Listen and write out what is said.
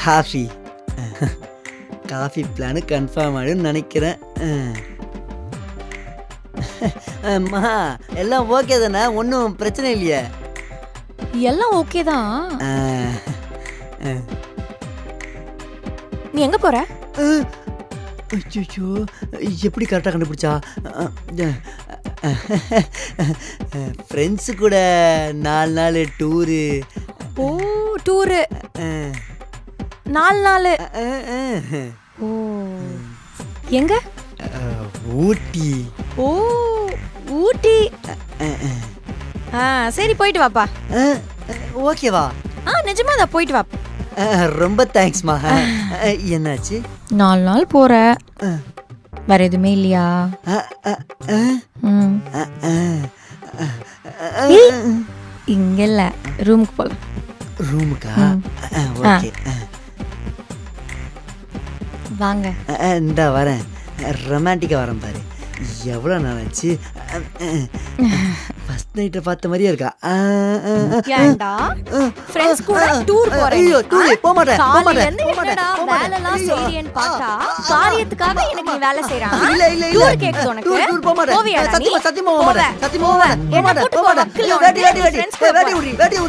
Coffee coffee plan confirm ஆகிடும் நினைக்கிறேன். அம்மா எல்லாம் ஓகே தானே? ஒன்றும் பிரச்சனை இல்லையே? எல்லாம் ஓகே தான். நீ எங்க போற? அச்சோ, எப்படி கரெக்டாக கண்டுபிடிச்சா? ஃப்ரெண்ட்ஸு கூட 4 நாள் டூரு. ஓ டூரு 4 நாள். ஓ எங்க? ஊட்டி. ஓ ஊட்டி. சரி போயிட்டு வாப்பா. ஓகேவா? நிஜமா தான் போயிட்டு வா. ரொம்ப தேங்க்ஸ்மா. என்னாச்சு? 4 நாள் போற, வேற எதுவுமே இல்லையா? இங்க இல்ல, ரூமுக்கு போலாம். ரூமுக்கா? ஓகே வாங்க. இந்த வரேன், ரொமான்டிக்காக வரேன் பாரு. எவ்வளோ நாள் ஆச்சு. ஃபர்ஸ்ட் நைட்டை பார்த்த மாதிரியே இருக்கா. ஏன்டா ஃப்ரெண்ட்ஸ் கூட டூர் போறேன்? ஐயோ டூர் போக மாட்டேன். என்னடா வேலைலாம் செய்றேன்னு பார்த்தா காரியத்துக்காக எனக்கு நீ வேலை செய்றான். இல்ல இல்ல இல்ல டூர் கேக்குது உனக்கு? டூர் போக மாட்டேன். போவியா நீ? சத்தியமா போக மாட்டேன். சத்தியமா போக மாட்டேன். என்ன கூட்டு போ. வேடி வேடி வேடி வேடி உரி வேடி உரி.